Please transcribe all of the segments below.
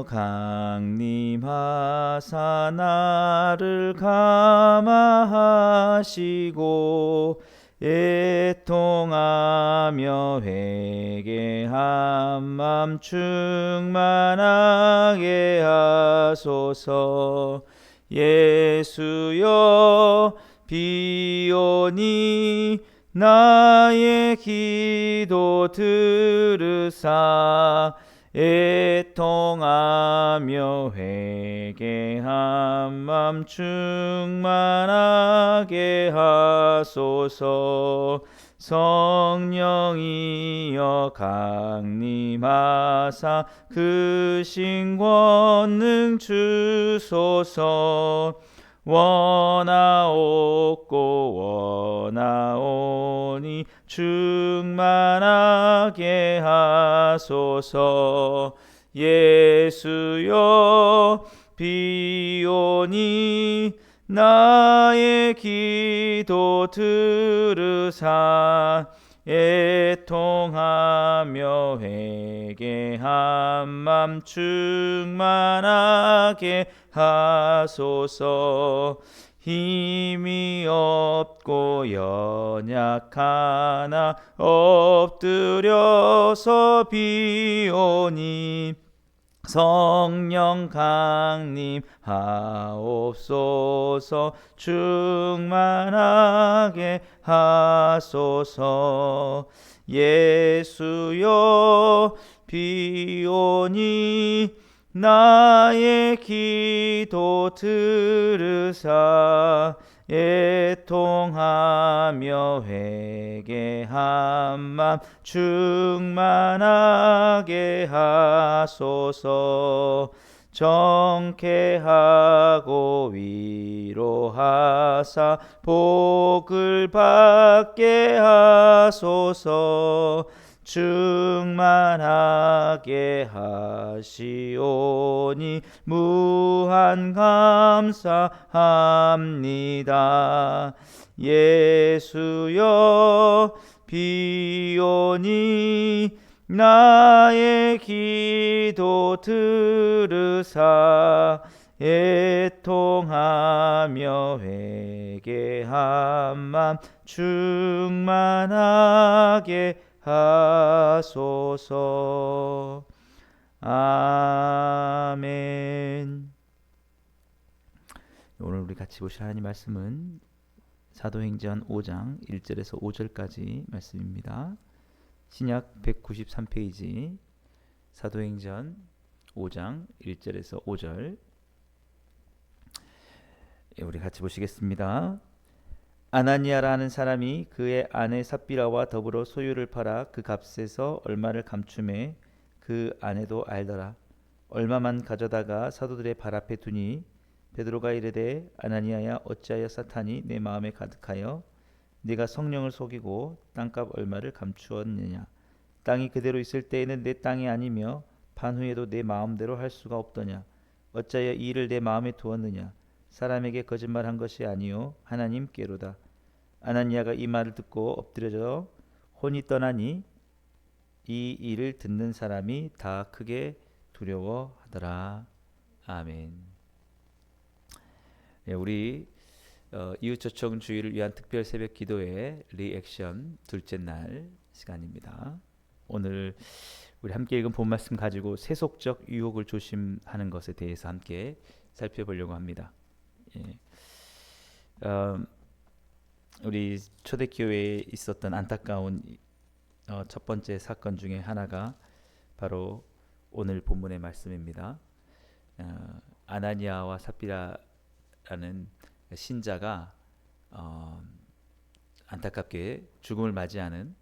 강림하사 나를 감화하시고 애통하며 회개한 맘 충만하게 하소서. 예수여 비오니 나의 기도 들으사 애통하며 회개한 맘 충만하게 하소서. 성령이여 강림하사 그 신권능 주소서. 원하옵고 원하오니 충만하게 하소서. 예수여 비오니 나의 기도 들으사 애통하며 회개한 맘 충만하게 하소서. 힘이 없고 연약하나 엎드려서 비오니 성령 강림하옵소서. 충만하게 하소서. 예수여 비오니 나의 기도 들으사 애통하며 회개한 맘 충만하게 하소서. 정케하고 위로하사 복을 받게 하소서. 충만하게 하시오니 무한 감사합니다. 예수여 비오니 나의 기도 들으사 애통하며 회개한 맘 충만하게 하소서. 아멘. 오늘 우리 같이 보실 하나님 말씀은 사도행전 5장 1절에서 5절까지 말씀입니다. 신약 193페이지 사도행전 5장 1절에서 5절 우리 같이 보시겠습니다. 아나니아라는 사람이 그의 아내 삽비라와 더불어 소유를 팔아 그 값에서 얼마를 감춤해 그 아내도 알더라. 얼마만 가져다가 사도들의 발 앞에 두니 베드로가 이르되 아나니아야 어찌하여 사탄이 내 마음에 가득하여 네가 성령을 속이고 땅값 얼마를 감추었느냐. 땅이 그대로 있을 때에는 내 땅이 아니며 판후에도 내 마음대로 할 수가 없더냐. 어찌하여 이 일을 내 마음에 두었느냐. 사람에게 거짓말한 것이 아니요 하나님께로다. 아나니아가 이 말을 듣고 엎드려져 혼이 떠나니 이 일을 듣는 사람이 다 크게 두려워하더라. 아멘. 네, 우리 이웃초청 주의를 위한 특별 새벽 기도회 리액션 둘째 날 시간입니다. 오늘 우리 함께 읽은 본 말씀 가지고 세속적 유혹을 조심하는 것에 대해서 함께 살펴보려고 합니다. 예. 우리 초대교회에 있었던 안타까운 첫 번째 사건 중에 하나가 바로 오늘 본문의 말씀입니다. 아나니아와 삽비라라는 신자가 안타깝게 죽음을 맞이하는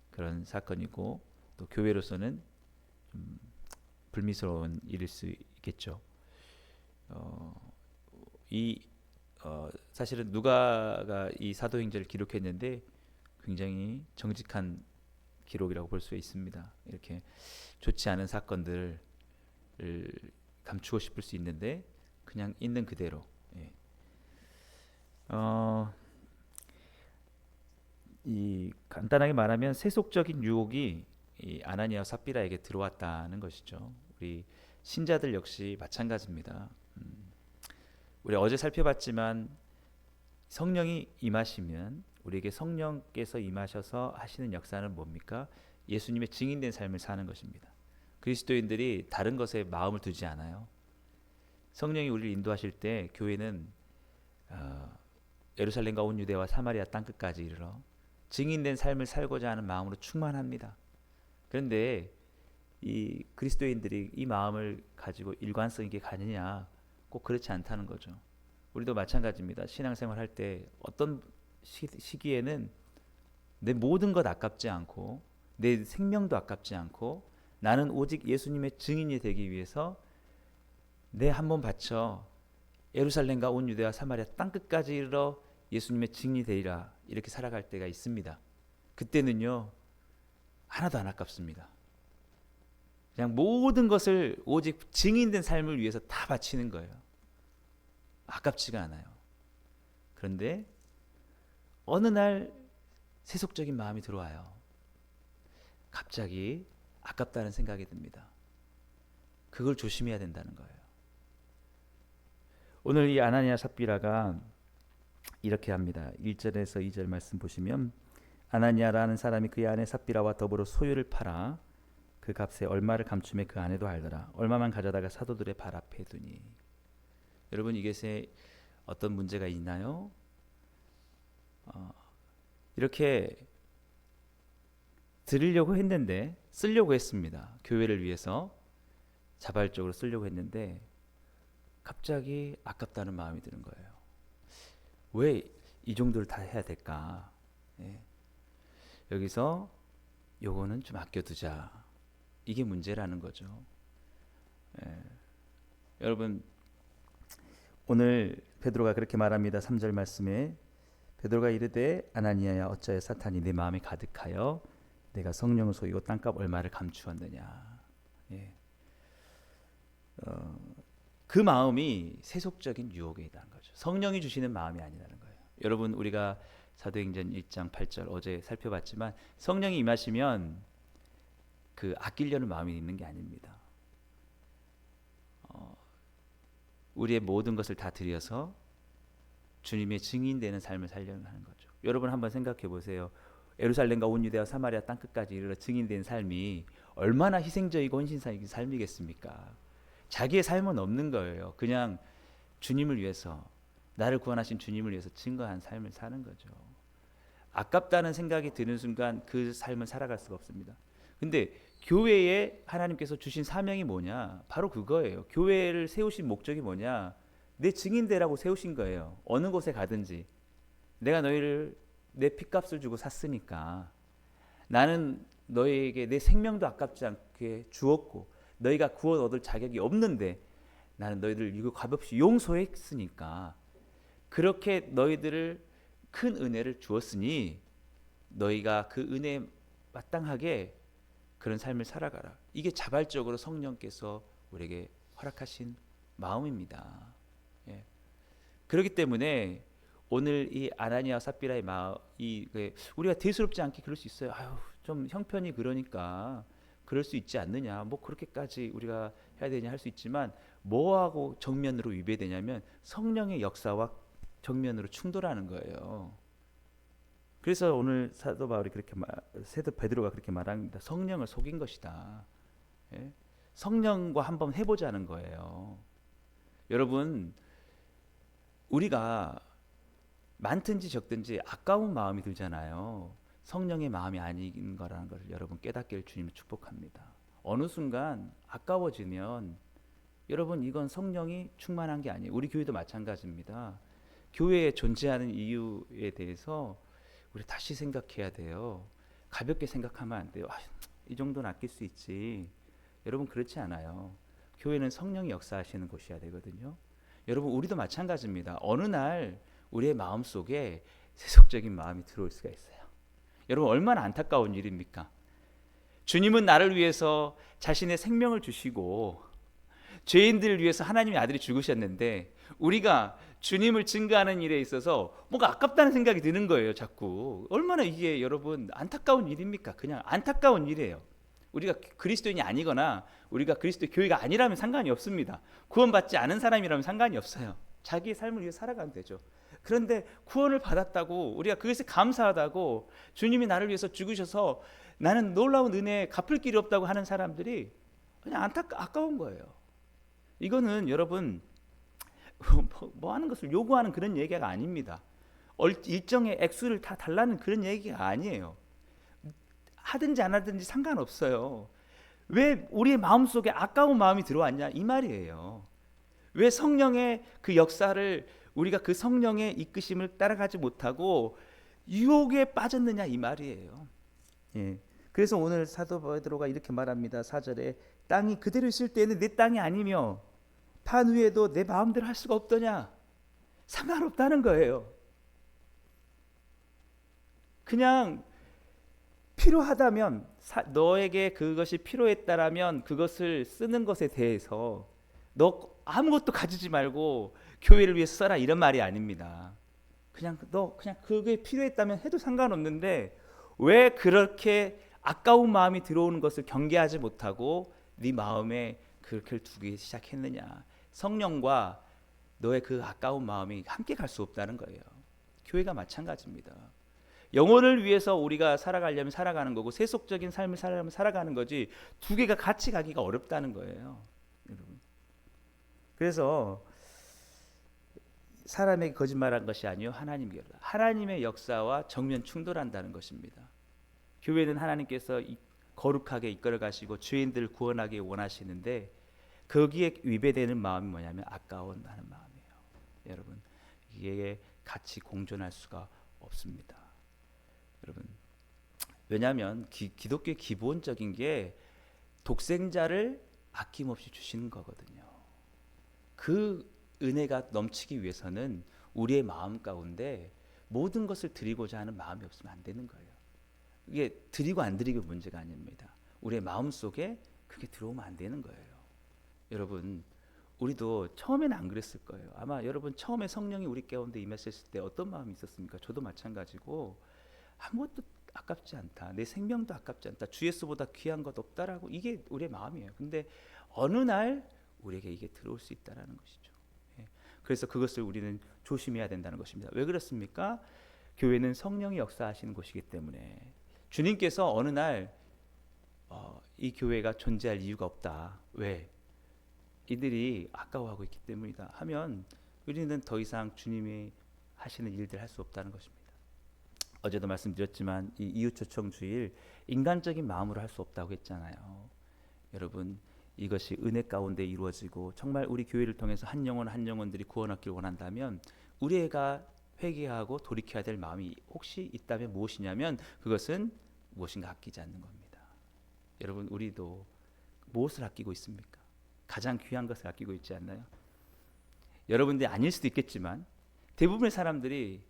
그런 사건이고 또 교회로서는 불미스러운 일일 수 있겠죠. 사실은 누가가 이 사도행전을 기록했는데 굉장히 정직한 기록이라고 볼 수 있습니다. 이렇게 좋지 않은 사건들을 감추고 싶을 수 있는데 그냥 있는 그대로. 이 간단하게 말하면 세속적인 유혹이 이 아나니아와 삽비라에게 들어왔다는 것이죠. 우리 신자들 역시 마찬가지입니다. 우리 어제 살펴봤지만 성령이 임하시면 우리에게 성령께서 임하셔서 하시는 역사는 뭡니까? 예수님의 증인된 삶을 사는 것입니다. 그리스도인들이 다른 것에 마음을 두지 않아요. 성령이 우리를 인도하실 때 교회는 예루살렘과 온 유대와 사마리아 땅끝까지 이르러 증인된 삶을 살고자 하는 마음으로 충만합니다. 그런데 이 그리스도인들이 이 마음을 가지고 일관성 있게 가느냐, 꼭 그렇지 않다는 거죠. 우리도 마찬가지입니다. 신앙생활 할 때 어떤 시기에는 내 모든 것 아깝지 않고 내 생명도 아깝지 않고 나는 오직 예수님의 증인이 되기 위해서 내 한 몸 바쳐 예루살렘과 온 유대와 사마리아 땅끝까지 이르러 예수님의 증인이 되리라, 이렇게 살아갈 때가 있습니다. 그때는요 하나도 안 아깝습니다. 그냥 모든 것을 오직 증인된 삶을 위해서 다 바치는 거예요. 아깝지가 않아요. 그런데 어느 날 세속적인 마음이 들어와요. 갑자기 아깝다는 생각이 듭니다. 그걸 조심해야 된다는 거예요. 오늘 이 아나니아 삽비라가 이렇게 합니다. 1절에서 2절 말씀 보시면, 아나니아라는 사람이 그의 아내 삽비라와 더불어 소유를 팔아 그 값에 얼마를 감춤에 그 아내도 알더라. 얼마만 가져다가 사도들의 발 앞에 두니. 여러분, 이것에 어떤 문제가 있나요? 이렇게 드리려고 했는데, 쓰려고 했습니다. 교회를 위해서 자발적으로 쓰려고 했는데 갑자기 아깝다는 마음이 드는 거예요. 왜 이 정도를 다 해야 될까? 여기서 요거는 좀 아껴두자, 이게 문제라는 거죠. 여러분, 오늘 베드로가 그렇게 말합니다. 3절 말씀에 베드로가 이르되, 아나니아야, 어찌하여 사탄이 내 마음에 가득하여 내가 성령을 속이고 땅값 얼마를 감추었느냐. 그 마음이 세속적인 유혹에 있다는 거죠. 성령이 주시는 마음이 아니라는 거예요. 여러분, 우리가 사도행전 1장 8절 어제 살펴봤지만 성령이 임하시면 그 아끼려는 마음이 있는 게 아닙니다. 우리의 모든 것을 다 드려서 주님의 증인되는 삶을 살려는 하는 거죠. 여러분 한번 생각해 보세요. 예루살렘과 온 유대와 사마리아 땅끝까지 이르러 증인된 삶이 얼마나 희생적이고 헌신적인 삶이겠습니까? 자기의 삶은 없는 거예요. 그냥 주님을 위해서, 나를 구원하신 주님을 위해서 증거한 삶을 사는 거죠. 아깝다는 생각이 드는 순간 그 삶을 살아갈 수가 없습니다. 근데 교회에 하나님께서 주신 사명이 뭐냐? 바로 그거예요. 교회를 세우신 목적이 뭐냐? 내 증인되라고 세우신 거예요. 어느 곳에 가든지 내가 너희를 내 피값을 주고 샀으니까, 나는 너희에게 내 생명도 아깝지 않게 주었고 너희가 구원 얻을 자격이 없는데 나는 너희들을 이거 값없이 용서했으니까, 그렇게 너희들을 큰 은혜를 주었으니 너희가 그 은혜에 마땅하게 그런 삶을 살아가라. 이게 자발적으로 성령께서 우리에게 허락하신 마음입니다. 그렇기 때문에 오늘 이 아나니아 삽비라의 마음, 우리가 대수롭지 않게 그럴 수 있어요. 아유, 좀 형편이 그러니까 그럴 수 있지 않느냐, 뭐 그렇게까지 우리가 해야 되냐 할 수 있지만, 뭐하고 정면으로 위배되냐면 성령의 역사와 정면으로 충돌하는 거예요. 그래서 오늘 사도 바울이 사도 베드로가 그렇게 말합니다. 성령을 속인 것이다. 성령과 한번 해보자는 거예요. 여러분, 우리가 많든지 적든지 아까운 마음이 들잖아요. 성령의 마음이 아닌 거라는 것을 여러분 깨닫기를 주님을 축복합니다. 어느 순간 아까워지면 여러분, 이건 성령이 충만한 게 아니에요. 우리 교회도 마찬가지입니다. 교회에 존재하는 이유에 대해서 우리 다시 생각해야 돼요. 가볍게 생각하면 안 돼요. 이 정도는 아낄 수 있지. 여러분, 그렇지 않아요. 교회는 성령이 역사하시는 곳이어야 되거든요. 여러분, 우리도 마찬가지입니다. 어느 날 우리의 마음속에 세속적인 마음이 들어올 수가 있어요. 여러분, 얼마나 안타까운 일입니까? 주님은 나를 위해서 자신의 생명을 주시고 죄인들을 위해서 하나님의 아들이 죽으셨는데, 우리가 주님을 증거하는 일에 있어서 뭔가 아깝다는 생각이 드는 거예요. 자꾸. 얼마나 이게 여러분 안타까운 일입니까? 그냥 안타까운 일이에요. 우리가 그리스도인이 아니거나 우리가 그리스도 교회가 아니라면 상관이 없습니다. 구원받지 않은 사람이라면 상관이 없어요. 자기의 삶을 위해 살아가면 되죠. 그런데 구원을 받았다고 우리가 그것에 감사하다고 주님이 나를 위해서 죽으셔서 나는 놀라운 은혜에 갚을 길이 없다고 하는 사람들이 그냥 아까운 거예요. 이거는 여러분 뭐 하는 것을 요구하는 그런 얘기가 아닙니다. 일정의 액수를 다 달라는 그런 얘기가 아니에요. 하든지 안 하든지 상관없어요. 왜 우리의 마음속에 아까운 마음이 들어왔냐 이 말이에요. 왜 성령의 그 역사를 우리가 그 성령의 이끄심을 따라가지 못하고 유혹에 빠졌느냐 이 말이에요. 예. 그래서 오늘 사도 베드로가 이렇게 말합니다. 4절에 땅이 그대로 있을 때에는 내 땅이 아니며 판 위에도 내 마음대로 할 수가 없더냐. 상관없다는 거예요. 그냥 필요하다면 너에게 그것이 필요했다라면 그것을 쓰는 것에 대해서 너 아무것도 가지지 말고 교회를 위해서 써라 이런 말이 아닙니다. 그냥 그게 필요했다면 해도 상관없는데 왜 그렇게 아까운 마음이 들어오는 것을 경계하지 못하고 네 마음에 그렇게 두기 시작했느냐. 성령과 너의 그 아까운 마음이 함께 갈 수 없다는 거예요. 교회가 마찬가지입니다. 영혼을 위해서 우리가 살아가려면 살아가는 거고 세속적인 삶을 살아가면 살아가는 거지 두 개가 같이 가기가 어렵다는 거예요. 여러분. 그래서 사람에게 거짓말한 것이 아니요 하나님의 역사와 정면 충돌한다는 것입니다. 교회는 하나님께서 거룩하게 이끌어 가시고 죄인들을 구원하기 원하시는데 거기에 위배되는 마음이 뭐냐면 아까운 하는 마음이에요. 여러분 이게 같이 공존할 수가 없습니다. 여러분 왜냐하면 기독교의 기본적인 게 독생자를 아낌없이 주시는 거거든요. 그 은혜가 넘치기 위해서는 우리의 마음 가운데 모든 것을 드리고자 하는 마음이 없으면 안 되는 거예요. 이게 드리고 안 드리고 문제가 아닙니다. 우리의 마음 속에 그게 들어오면 안 되는 거예요. 여러분 우리도 처음에는 안 그랬을 거예요. 아마 여러분 처음에 성령이 우리 가운데 임하셨을 때 어떤 마음이 있었습니까? 저도 마찬가지고 아무것도 아깝지 않다. 내 생명도 아깝지 않다. 주 예수보다 귀한 것 없다라고 이게 우리의 마음이에요. 근데 어느 날 우리에게 이게 들어올 수 있다라는 것이죠. 예. 그래서 그것을 우리는 조심해야 된다는 것입니다. 왜 그렇습니까? 교회는 성령이 역사하시는 곳이기 때문에 주님께서 어느 날 이 교회가 존재할 이유가 없다. 왜? 이들이 아까워하고 있기 때문이다 하면 우리는 더 이상 주님이 하시는 일들 할 수 없다는 것입니다. 어제도 말씀드렸지만 이 이웃초청 주일 인간적인 마음으로 할 수 없다고 했잖아요. 여러분 이것이 은혜 가운데 이루어지고 정말 우리 교회를 통해서 한 영혼들이 구원받길 원한다면 우리가 회개하고 돌이켜야 될 마음이 혹시 있다면 무엇이냐면 그것은 무엇인가 아끼지 않는 겁니다. 여러분 우리도 무엇을 아끼고 있습니까? 가장 귀한 것을 아끼고 있지 않나요? 여러분들이 아닐 수도 있겠지만 대부분의 사람들이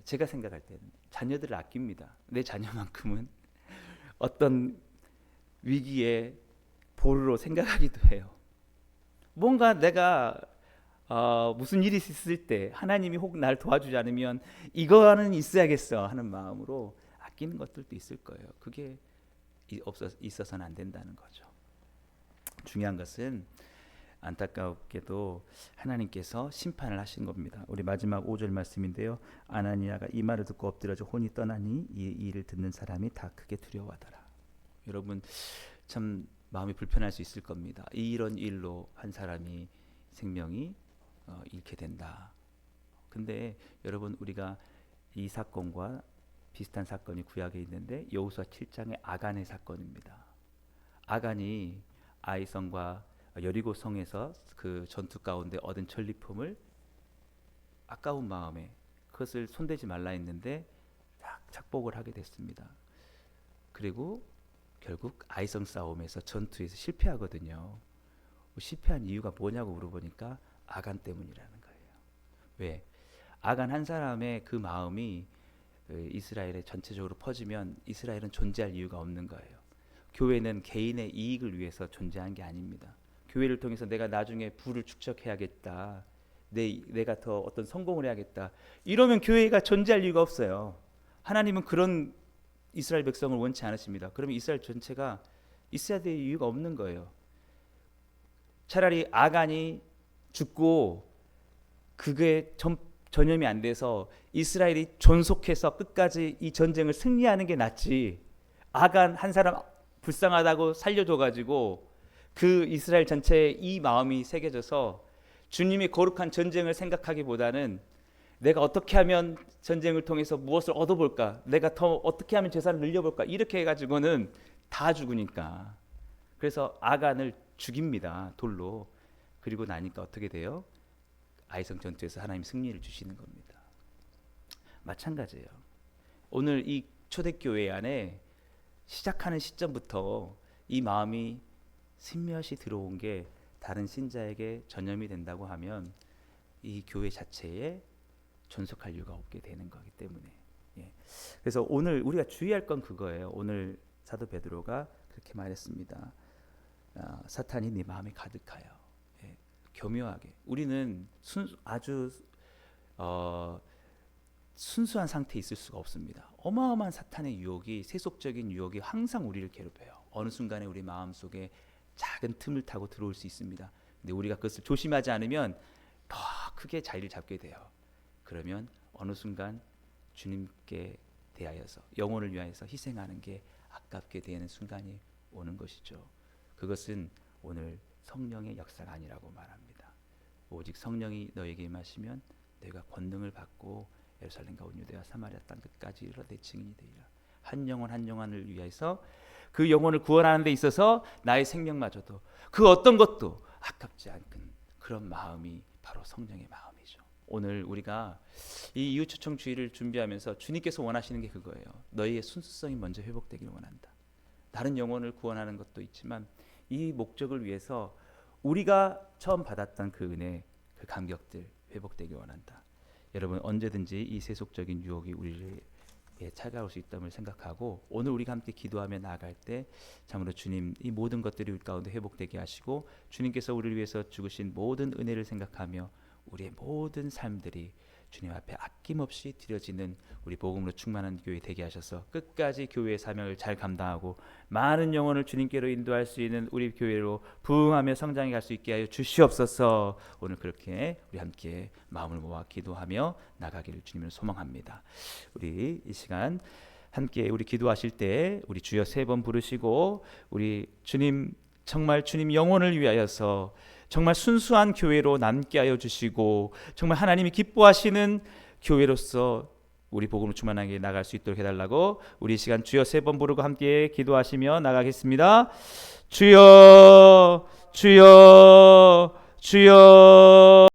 제가 생각할 때는 자녀들을 아낍니다. 내 자녀만큼은 어떤 위기에 보루로 생각하기도 해요. 뭔가 내가 무슨 일이 있을 때 하나님이 혹 날 도와주지 않으면 이거는 있어야겠어 하는 마음으로 아끼는 것들도 있을 거예요. 그게 있어서는 안 된다는 거죠. 중요한 것은 안타깝게도 하나님께서 심판을 하신 겁니다. 우리 마지막 5절 말씀인데요. 아나니아가 이 말을 듣고 엎드려져 혼이 떠나니 이 일을 듣는 사람이 다 크게 두려워하더라. 여러분 참 마음이 불편할 수 있을 겁니다. 이런 일로 한 사람이 생명이 잃게 된다. 근데 여러분 우리가 이 사건과 비슷한 사건이 구약에 있는데 여호수아 7장의 아간의 사건입니다. 아간이 아이성과 여리고 성에서 그 전투 가운데 얻은 전리품을 아까운 마음에 그것을 손대지 말라 했는데 착복을 하게 됐습니다. 그리고 결국 아이성 싸움에서 전투에서 실패하거든요. 실패한 이유가 뭐냐고 물어보니까 아간 때문이라는 거예요. 왜? 아간 한 사람의 그 마음이 이스라엘에 전체적으로 퍼지면 이스라엘은 존재할 이유가 없는 거예요. 교회는 개인의 이익을 위해서 존재한 게 아닙니다. 교회를 통해서 내가 나중에 부를 축적해야겠다. 내가 더 어떤 성공을 해야겠다. 이러면 교회가 존재할 이유가 없어요. 하나님은 그런 이스라엘 백성을 원치 않으십니다. 그러면 이스라엘 전체가 있어야 될 이유가 없는 거예요. 차라리 아간이 죽고 그게 전염이 안 돼서 이스라엘이 존속해서 끝까지 이 전쟁을 승리하는 게 낫지. 아간 한 사람 불쌍하다고 살려줘가지고 그 이스라엘 전체에 이 마음이 새겨져서 주님이 거룩한 전쟁을 생각하기보다는 내가 어떻게 하면 전쟁을 통해서 무엇을 얻어볼까, 내가 더 어떻게 하면 재산을 늘려볼까, 이렇게 해가지고는 다 죽으니까. 그래서 아간을 죽입니다, 돌로. 그리고 나니까 어떻게 돼요? 아이성 전투에서 하나님 승리를 주시는 겁니다. 마찬가지예요. 오늘 이 초대교회 안에 시작하는 시점부터 이 마음이 슬며시 들어온 게 다른 신자에게 전염이 된다고 하면 이 교회 자체에 존속할 이유가 없게 되는 거기 때문에. 예. 그래서 오늘 우리가 주의할 건 그거예요. 오늘 사도 베드로가 그렇게 말했습니다. 사탄이 네 마음에 가득하여. 예. 교묘하게. 우리는 아주 순수한 상태에 있을 수가 없습니다. 어마어마한 사탄의 유혹이, 세속적인 유혹이 항상 우리를 괴롭혀요. 어느 순간에 우리 마음속에 작은 틈을 타고 들어올 수 있습니다. 근데 우리가 그것을 조심하지 않으면 더 크게 자리를 잡게 돼요. 그러면 어느 순간 주님께 대하여서, 영혼을 위하여서 희생하는 게 아깝게 되는 순간이 오는 것이죠. 그것은 오늘 성령의 역사가 아니라고 말합니다. 오직 성령이 너에게 임하시면 너희가 권능을 받고 예루살렘과 온 유대와 사마리아 땅 끝까지 이르러 내 증인이 되리라. 한 영혼 한 영혼을 위해서 그 영혼을 구원하는 데 있어서 나의 생명마저도 그 어떤 것도 아깝지 않은 그런 마음이 바로 성령의 마음이죠. 오늘 우리가 이 이웃초청 주일을 준비하면서 주님께서 원하시는 게 그거예요. 너희의 순수성이 먼저 회복되기를 원한다. 다른 영혼을 구원하는 것도 있지만 이 목적을 위해서 우리가 처음 받았던 그 은혜, 그 감격들 회복되기 원한다. 여러분, 언제든지 이 세속적인 유혹이 우리를 찾아올 수 있다는 생각하고 오늘 우리가 함께 기도하며 나아갈 때 참으로 주님 이 모든 것들이 우리 가운데 회복되게 하시고 주님께서 우리를 위해서 죽으신 모든 은혜를 생각하며 우리의 모든 삶들이 주님 앞에 아낌없이 드려지는 우리 복음으로 충만한 교회 되게 하셔서 끝까지 교회의 사명을 잘 감당하고 많은 영혼을 주님께로 인도할 수 있는 우리 교회로 부흥하며 성장해 갈 수 있게 하여 주시옵소서. 오늘 그렇게 우리 함께 마음을 모아 기도하며 나가기를 주님을 소망합니다. 우리 이 시간 함께 우리 기도하실 때 우리 주여 3번 부르시고 우리 주님 정말 주님 영혼을 위하여서 정말 순수한 교회로 남게 하여 주시고 정말 하나님이 기뻐하시는 교회로서 우리 복음을 충만하게 나갈 수 있도록 해달라고 우리 이 시간 주여 3번 부르고 함께 기도하시며 나가겠습니다. 주여 주여 주여